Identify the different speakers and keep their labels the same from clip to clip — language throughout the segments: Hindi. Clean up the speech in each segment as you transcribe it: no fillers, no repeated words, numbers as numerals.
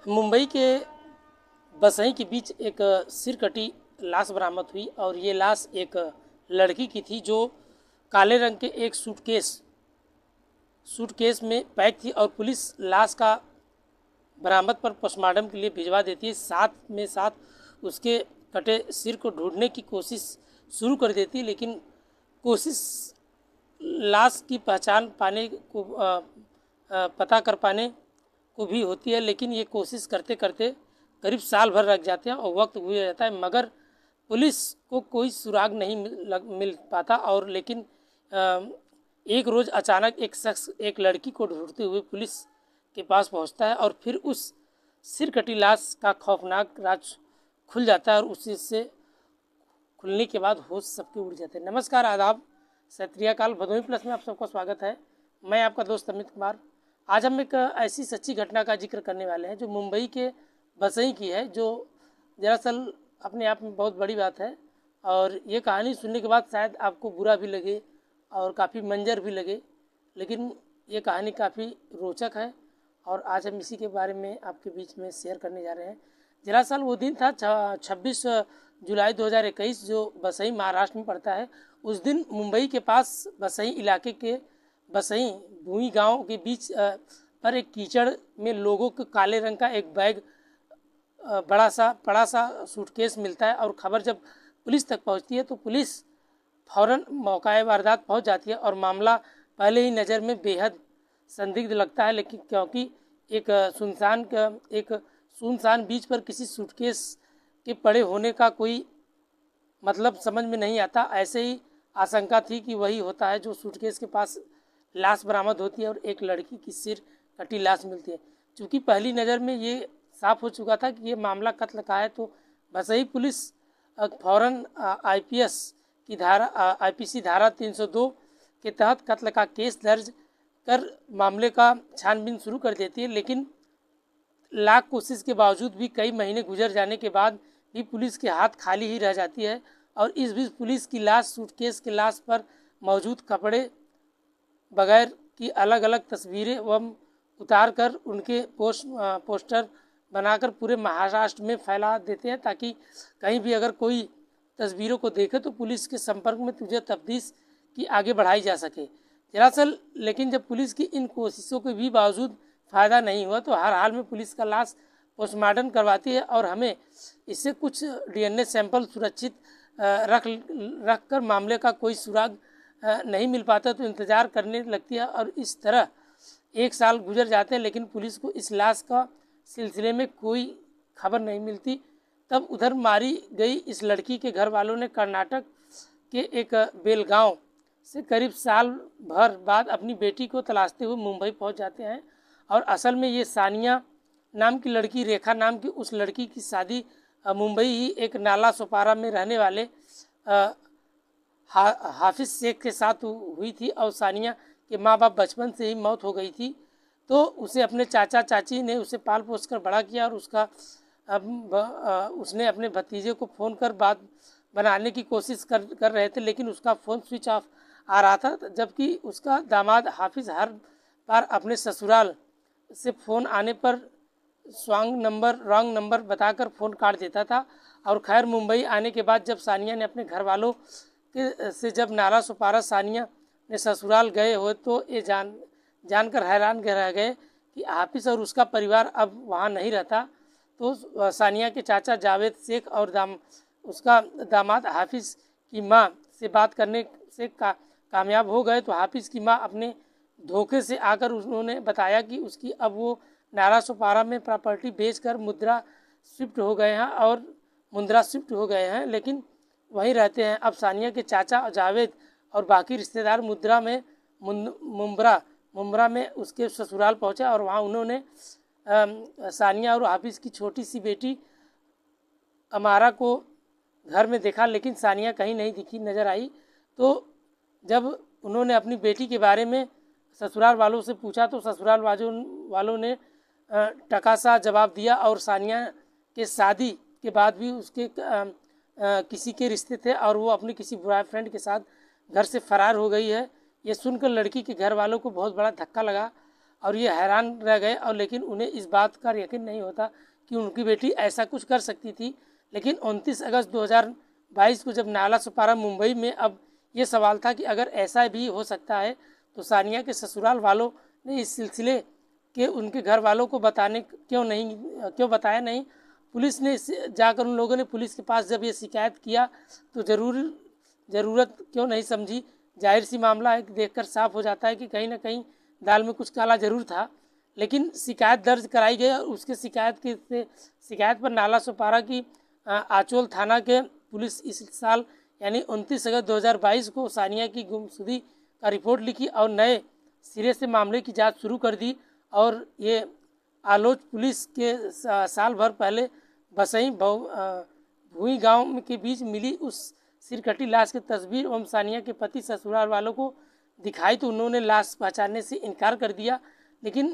Speaker 1: मुंबई के बसई के बीच एक सिर कटी लाश बरामद हुई और ये लाश एक लड़की की थी जो काले रंग के एक सूटकेस में पैक थी और पुलिस लाश का बरामद पर पोस्टमार्टम के लिए भिजवा देती है। साथ उसके कटे सिर को ढूंढने की कोशिश शुरू कर देती है, लेकिन कोशिश लाश की पहचान पाने को पता कर पाने को भी होती है, लेकिन ये कोशिश करते करते करीब साल भर लग जाते हैं और वक्त गुजर जाता है, मगर पुलिस को कोई सुराग नहीं मिल पाता। और लेकिन एक रोज़ अचानक एक शख्स एक लड़की को ढूंढते हुए पुलिस के पास पहुंचता है और फिर उस सिर कटी लाश का खौफनाक राज खुल जाता है और उसी से खुलने के बाद होश सबके उड़ जाते हैं। नमस्कार, आदाब, सत श्री अकाल। भदोही प्लस में आप सबका स्वागत है। मैं आपका दोस्त अमित कुमार। आज हम एक ऐसी सच्ची घटना का जिक्र करने वाले हैं जो मुंबई के बसई की है, जो दरअसल अपने आप में बहुत बड़ी बात है। और ये कहानी सुनने के बाद शायद आपको बुरा भी लगे और काफ़ी मंजर भी लगे, लेकिन ये कहानी काफ़ी रोचक है और आज हम इसी के बारे में आपके बीच में शेयर करने जा रहे हैं। दरअसल वो दिन था 26 जुलाई 2021 जो बसई महाराष्ट्र में पड़ता है। उस दिन मुंबई के पास बसई इलाके के बसई भूई गांव के बीच पर एक कीचड़ में लोगों के काले रंग का एक बैग बड़ा सा सूटकेस मिलता है और खबर जब पुलिस तक पहुंचती है तो पुलिस फ़ौरन मौका वारदात पहुंच जाती है और मामला पहले ही नज़र में बेहद संदिग्ध लगता है, लेकिन क्योंकि एक सुनसान बीच पर किसी सूटकेस के पड़े होने का कोई मतलब समझ में नहीं आता। ऐसे ही आशंका थी कि वही होता है जो सूटकेस के पास लाश बरामद होती है और एक लड़की की सिर कटी लाश मिलती है। चूँकि पहली नज़र में ये साफ हो चुका था कि ये मामला कत्ल का है, तो बसई पुलिस फ़ौरन आईपीसी धारा 302 के तहत कत्ल का केस दर्ज कर मामले का छानबीन शुरू कर देती है। लेकिन लाख कोशिश के बावजूद भी कई महीने गुजर जाने के बाद भी पुलिस के हाथ खाली ही रह जाती है और इस बीच पुलिस की लाश सूटकेस के लाश पर मौजूद कपड़े बगैर की अलग अलग तस्वीरें एवं उतार कर उनके पोस्टर बनाकर पूरे महाराष्ट्र में फैला देते हैं, ताकि कहीं भी अगर कोई तस्वीरों को देखे तो पुलिस के संपर्क में तुझे तफ्तीश की आगे बढ़ाई जा सके। दरअसल लेकिन जब पुलिस की इन कोशिशों के भी बावजूद फ़ायदा नहीं हुआ तो हर हाल में पुलिस का लाश पोस्टमार्टम करवाती है और हमें इससे कुछ डीएनए सैंपल सुरक्षित रख कर मामले का कोई सुराग नहीं मिल पाता तो इंतज़ार करने लगती है और इस तरह एक साल गुजर जाते हैं, लेकिन पुलिस को इस लाश का सिलसिले में कोई खबर नहीं मिलती। तब उधर मारी गई इस लड़की के घर वालों ने कर्नाटक के एक बेलगांव से करीब साल भर बाद अपनी बेटी को तलाशते हुए मुंबई पहुंच जाते हैं और असल में ये सानिया नाम की लड़की, रेखा नाम की उस लड़की की शादी मुंबई ही एक नाला सोपारा में रहने वाले हाफिज शेख के साथ हुई थी और सानिया के माँ बाप बचपन से ही मौत हो गई थी, तो उसे अपने चाचा चाची ने उसे पाल पोस कर बड़ा किया और उसने अपने भतीजे को फ़ोन कर बात बनाने की कोशिश कर रहे थे, लेकिन उसका फ़ोन स्विच ऑफ आ रहा था, जबकि उसका दामाद हाफिज़ हर बार अपने ससुराल से फ़ोन आने पर रॉन्ग नंबर बताकर फ़ोन काट देता था। और खैर मुंबई आने के बाद जब सानिया ने अपने घर वालों से जब नाला सुपारा सानिया ने ससुराल गए हो तो ये जानकर हैरान रह गए कि हाफिज़ और उसका परिवार अब वहाँ नहीं रहता। तो सानिया के चाचा जावेद शेख और उसका दामाद हाफिज़ की माँ से बात करने से कामयाब हो गए, तो हाफिज़ की माँ अपने धोखे से आकर उन्होंने बताया कि उसकी अब वो नाला सोपारा में प्रॉपर्टी बेचकर मुंद्रा शिफ्ट हो गए हैं, लेकिन वहीं रहते हैं। अब सानिया के चाचा जावेद और बाकी रिश्तेदार मुंब्रा में उसके ससुराल पहुंचे और वहां उन्होंने सानिया और हाफिज़ की छोटी सी बेटी अमारा को घर में देखा, लेकिन सानिया कहीं नहीं दिखी नज़र आई। तो जब उन्होंने अपनी बेटी के बारे में ससुराल वालों से पूछा तो ससुराल वालों ने टकासा जवाब दिया और सानिया के शादी के बाद भी उसके किसी के रिश्ते थे और वो अपने किसी बॉयफ्रेंड के साथ घर से फरार हो गई है। ये सुनकर लड़की के घर वालों को बहुत बड़ा धक्का लगा और ये हैरान रह गए। और लेकिन उन्हें इस बात का यकीन नहीं होता कि उनकी बेटी ऐसा कुछ कर सकती थी। लेकिन 29 अगस्त 2022 को जब नाला सुपारा मुंबई में अब ये सवाल था कि अगर ऐसा भी हो सकता है तो सानिया के ससुराल वालों ने इस सिलसिले के उनके घर वालों को क्यों बताया नहीं। पुलिस ने जाकर उन लोगों ने पुलिस के पास जब ये शिकायत किया तो ज़रूरत क्यों नहीं समझी। जाहिर सी मामला है कि देखकर साफ हो जाता है कि कहीं ना कहीं दाल में कुछ काला जरूर था। लेकिन शिकायत दर्ज कराई गई और उसके शिकायत पर नाला सुपारा की आचोल थाना के पुलिस इस साल यानी 29 अगस्त 2022 को सानिया की गुमशुदगी का रिपोर्ट लिखी और नए सिरे से मामले की जांच शुरू कर दी। और ये आलोच पुलिस के साल भर पहले बसई भूई गांव के बीच मिली उस सिरकटी लाश की तस्वीर एवं सानिया के पति ससुराल वालों को दिखाई तो उन्होंने लाश पहचानने से इनकार कर दिया। लेकिन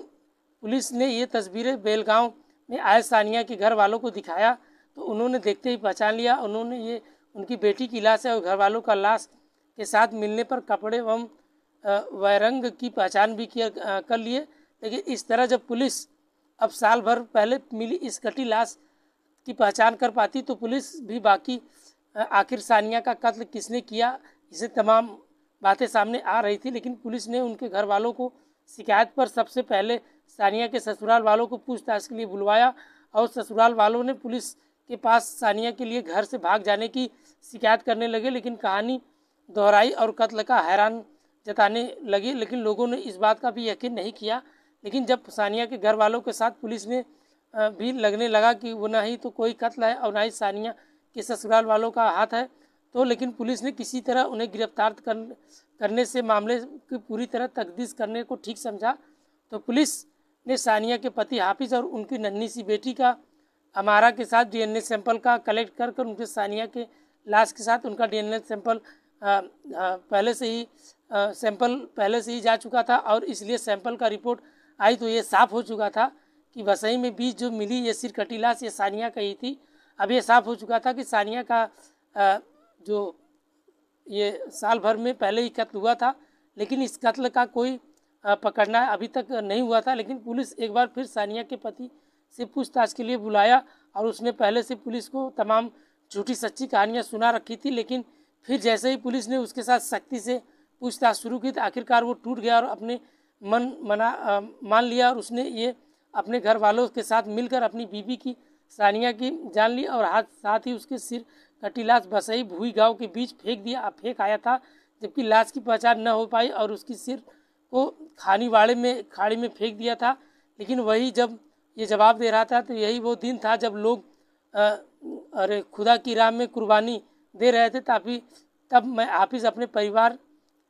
Speaker 1: पुलिस ने ये तस्वीरें बेलगांव में आए सानिया के घर वालों को दिखाया तो उन्होंने देखते ही पहचान लिया। उन्होंने ये उनकी बेटी की लाश है और घर वालों का लाश के साथ मिलने पर कपड़े एवं वैरंग की पहचान भी कर लिए। लेकिन इस तरह जब पुलिस अब साल भर पहले मिली इस कटी लाश की पहचान कर पाती तो पुलिस भी बाकी आखिर सानिया का कत्ल किसने किया, इसे तमाम बातें सामने आ रही थी। लेकिन पुलिस ने उनके घर वालों को शिकायत पर सबसे पहले सानिया के ससुराल वालों को पूछताछ के लिए बुलवाया और ससुराल वालों ने पुलिस के पास सानिया के लिए घर से भाग जाने की शिकायत करने लगे। लेकिन कहानी दोहराई और कत्ल का हैरान जताने लगे। लेकिन लोगों ने इस बात का भी यकीन नहीं किया। लेकिन जब सानिया के घर वालों के साथ पुलिस ने भी लगने लगा कि वो ना ही तो कोई कत्ल है और ना ही सानिया के ससुराल वालों का हाथ है तो लेकिन पुलिस ने किसी तरह उन्हें गिरफ्तार करने से मामले की पूरी तरह तफ्तीश करने को ठीक समझा। तो पुलिस ने सानिया के पति हाफिज़ और उनकी नन्ही सी बेटी का अमारा के साथ डीएनए सैंपल का कलेक्ट कर उनके सानिया के लाश के साथ उनका डीएनए सैंपल पहले से ही जा चुका था और इसलिए सैंपल का रिपोर्ट आई तो ये साफ़ हो चुका था कि वसई में बीच जो मिली ये सिरकटी लाश ये सानिया का ही थी। अब ये साफ़ हो चुका था कि सानिया का जो ये साल भर में पहले ही कत्ल हुआ था। लेकिन इस कत्ल का कोई पकड़ना अभी तक नहीं हुआ था। लेकिन पुलिस एक बार फिर सानिया के पति से पूछताछ के लिए बुलाया और उसने पहले से पुलिस को तमाम झूठी सच्ची कहानियां सुना रखी थी। लेकिन फिर जैसे ही पुलिस ने उसके साथ सख्ती से पूछताछ शुरू की तो आखिरकार वो टूट गया और अपने मान लिया और उसने ये अपने घर वालों के साथ मिलकर अपनी बीवी की सानिया की जान ली और साथ ही उसके सिर कटी लाश बसई भूई गांव के बीच फेंक आया था। जबकि लाश की पहचान न हो पाई और उसकी सिर को खाड़ी में फेंक दिया था। लेकिन वही जब ये जवाब दे रहा था तो यही वो दिन था जब लोग अरे खुदा की राह में कुर्बानी दे रहे थे। तब मैं हाफिज़ अपने परिवार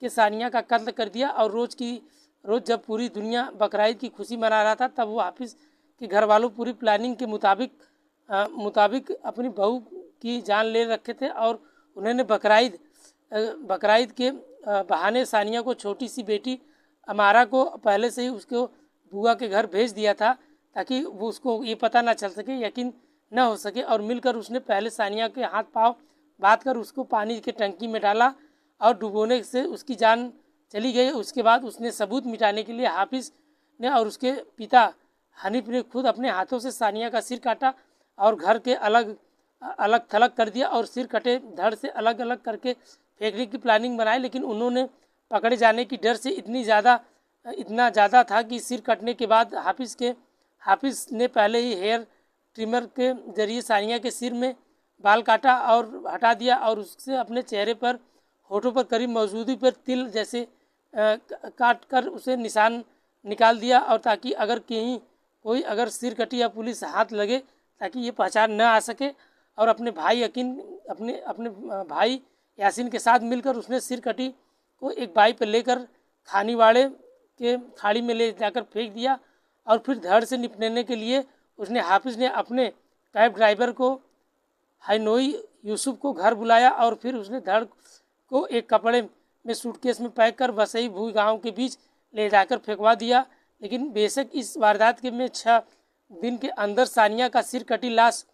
Speaker 1: के सानिया का कत्ल कर दिया और रोज़ जब पूरी दुनिया बकरीद की खुशी मना रहा था तब वो हाफिज़ के घर वालों पूरी प्लानिंग के मुताबिक अपनी बहू की जान ले रखे थे और उन्होंने बकरीद के बहाने सानिया को छोटी सी बेटी अमारा को पहले से ही उसको बुआ के घर भेज दिया था ताकि वो उसको ये पता ना चल सके, यकीन न हो सके। और मिलकर उसने पहले सानिया के हाथ पांव बांध कर उसको पानी के टंकी में डाला और डुबोने से उसकी जान चली गई। उसके बाद उसने सबूत मिटाने के लिए हाफिज़ ने और उसके पिता हनीफ ने खुद अपने हाथों से सानिया का सिर काटा और घर के अलग थलग कर दिया और सिर कटे धड़ से अलग अलग करके फेंकने की प्लानिंग बनाई। लेकिन उन्होंने पकड़े जाने की डर से इतना ज़्यादा था कि सिर कटने के बाद हाफिज़ ने पहले ही हेयर ट्रिमर के जरिए सानिया के सिर में बाल काटा और हटा दिया और उससे अपने चेहरे पर होठों पर करीब मौजूदी पर तिल जैसे काट कर उसे निशान निकाल दिया और ताकि अगर कहीं कोई अगर सिर कटी या पुलिस हाथ लगे ताकि ये पहचान न आ सके। और अपने भाई यासीन के साथ मिलकर उसने सिर कटी को एक बाइक पर लेकर खानीवाड़े के खाड़ी में ले जाकर फेंक दिया और फिर धड़ से निपटने के लिए हाफिज़ ने अपने कैब ड्राइवर को हनोई यूसुफ को घर बुलाया और फिर उसने धड़ को एक कपड़े में सूटकेस में पैक कर वसई भूई गांव के बीच ले जाकर फेंकवा दिया। लेकिन बेशक इस वारदात के में 6 दिन के अंदर सानिया का सिर कटी लाश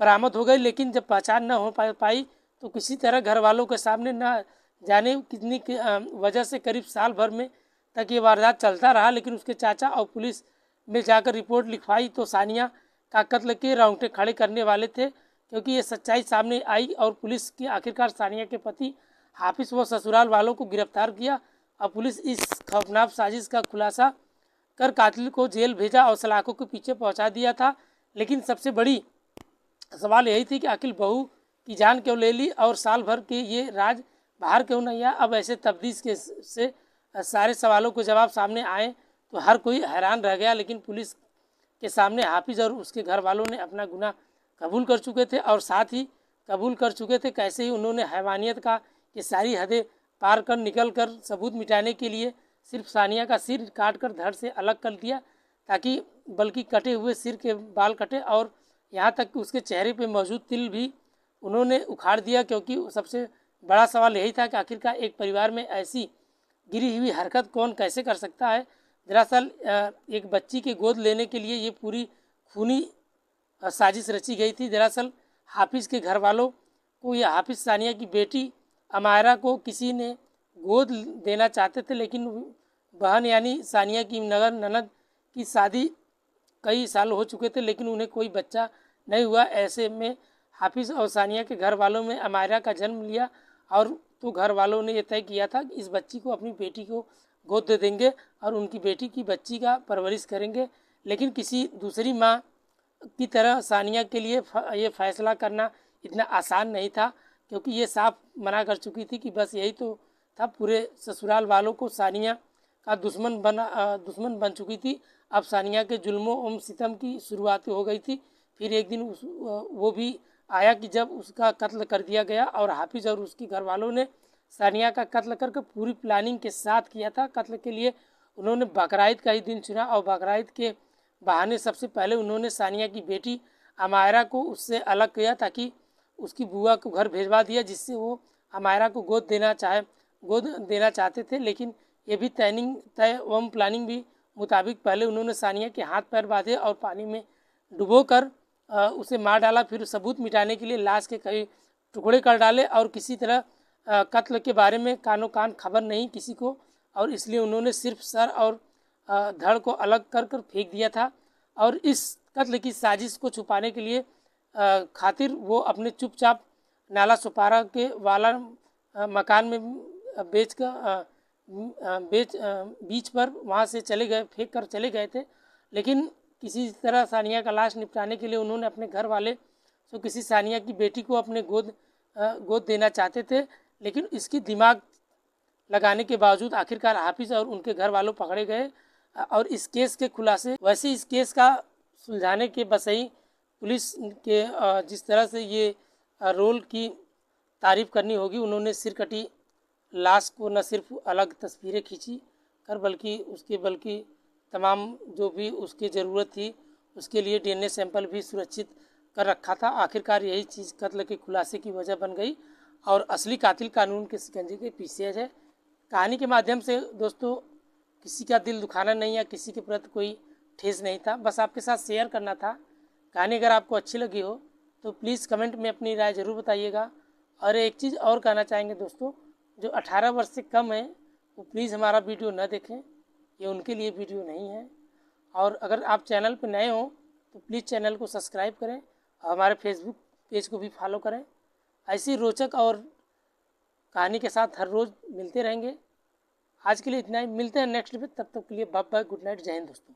Speaker 1: बरामद हो गई। लेकिन जब पहचान न हो पाई तो किसी तरह घर वालों के सामने न जाने कितनी वजह से करीब साल भर में तक ये वारदात चलता रहा, लेकिन उसके चाचा और पुलिस में जाकर रिपोर्ट लिखवाई तो सानिया का कत्ल के रोंगटे खड़े करने वाले थे, क्योंकि ये सच्चाई सामने आई और पुलिस की आखिरकार सानिया के पति हाफिज व ससुराल वालों को गिरफ्तार किया और पुलिस इस खौफनाक साजिश का खुलासा कर कातिल को जेल भेजा और सलाखों के पीछे पहुंचा दिया था। लेकिन सबसे बड़ी सवाल यही थी कि आखिर बहू की जान क्यों ले ली और साल भर के ये राज बाहर क्यों नहीं आया। अब ऐसे तफ्तीश के से सारे सवालों को जवाब सामने आए तो हर कोई हैरान रह गया, लेकिन पुलिस के सामने हाफिज और उसके घर वालों ने अपना गुनाह कबूल कर चुके थे और साथ ही कबूल कर चुके थे कैसे ही उन्होंने हैवानियत का ये सारी हदें पार कर निकल कर सबूत मिटाने के लिए सिर्फ सानिया का सिर काट कर धड़ से अलग कर दिया, ताकि बल्कि कटे हुए सिर के बाल कटे और यहाँ तक कि उसके चेहरे पे मौजूद तिल भी उन्होंने उखाड़ दिया, क्योंकि सबसे बड़ा सवाल यही था कि आखिरकार एक परिवार में ऐसी गिरी हुई हरकत कौन कैसे कर सकता है। दरअसल एक बच्ची की गोद लेने के लिए ये पूरी खूनी साजिश रची गई थी। दरअसल हाफिज़ के घर वालों को या हाफिज़ सानिया की बेटी अमायरा को किसी ने गोद देना चाहते थे, लेकिन बहन यानी सानिया की नगर ननद की शादी कई साल हो चुके थे, लेकिन उन्हें कोई बच्चा नहीं हुआ। ऐसे में हाफिज़ और सानिया के घर वालों में अमायरा का जन्म लिया और तो घर वालों ने यह तय किया था कि इस बच्ची को अपनी बेटी को गोद दे देंगे और उनकी बेटी की बच्ची का परवरिश करेंगे। लेकिन किसी दूसरी माँ की तरह सानिया के लिए ये फैसला करना इतना आसान नहीं था, क्योंकि ये साफ मना कर चुकी थी कि बस यही तो था, पूरे ससुराल वालों को सानिया का दुश्मन बन चुकी थी। अब सानिया के जुल्मों और सितम की शुरुआत हो गई थी। फिर एक दिन वो भी आया कि जब उसका कत्ल कर दिया गया और हाफिज़ और उसके घर वालों ने सानिया का कत्ल करके पूरी प्लानिंग के साथ किया था। कत्ल के लिए उन्होंने बकरीद का ही दिन चुना और बकरीद के बहाने सबसे पहले उन्होंने सानिया की बेटी अमायरा को उससे अलग किया, ताकि उसकी बुआ को घर भेजवा दिया, जिससे वो अमायरा को गोद देना चाहते थे। लेकिन ये भी तय एवं प्लानिंग भी मुताबिक पहले उन्होंने सानिया के हाथ पैर बांधे और पानी में डुबोकर उसे मार डाला। फिर सबूत मिटाने के लिए लाश के कई टुकड़े कर डाले और किसी तरह कत्ल के बारे में कानो कान खबर नहीं किसी को, और इसलिए उन्होंने सिर्फ सर और धड़ को अलग कर कर फेंक दिया था। और इस कत्ल की साजिश को छुपाने के लिए खातिर वो अपने चुपचाप नाला सुपारा के वाला मकान में बीच पर वहाँ से फेंक कर चले गए थे। लेकिन किसी तरह सानिया का लाश निपटाने के लिए उन्होंने अपने घर वाले तो किसी सानिया की बेटी को अपने गोद देना चाहते थे, लेकिन इसकी दिमाग लगाने के बावजूद आखिरकार हाफिज़ और उनके घर वालों पकड़े गए। और इस केस के खुलासे वैसे इस केस का सुलझाने के बसई पुलिस के जिस तरह से ये रोल की तारीफ़ करनी होगी, उन्होंने सिरकटी लाश को न सिर्फ अलग तस्वीरें खींची कर बल्कि तमाम जो भी उसकी ज़रूरत थी उसके लिए DNA सैंपल भी सुरक्षित कर रखा था। आखिरकार यही चीज़ कत्ल के खुलासे की वजह बन गई और असली कातिल कानून के शिकंजे के पीछे है। कहानी के माध्यम से दोस्तों किसी का दिल दुखाना नहीं या किसी के प्रति कोई ठेस नहीं था, बस आपके साथ शेयर करना था। कहानी अगर आपको अच्छी लगी हो तो प्लीज़ कमेंट में अपनी राय ज़रूर बताइएगा। और एक चीज़ और कहना चाहेंगे दोस्तों, जो 18 वर्ष से कम है वो प्लीज़ हमारा वीडियो न देखें, ये उनके लिए वीडियो नहीं है। और अगर आप चैनल पर नए हो तो प्लीज़ चैनल को सब्सक्राइब करें और हमारे फेसबुक पेज को भी फॉलो करें। ऐसी रोचक और कहानी के साथ हर रोज़ मिलते रहेंगे। आज के लिए इतना ही, मिलते हैं नेक्स्ट में, तब तक के लिए बाय बाय, गुड नाइट, जय हिंद दोस्तों।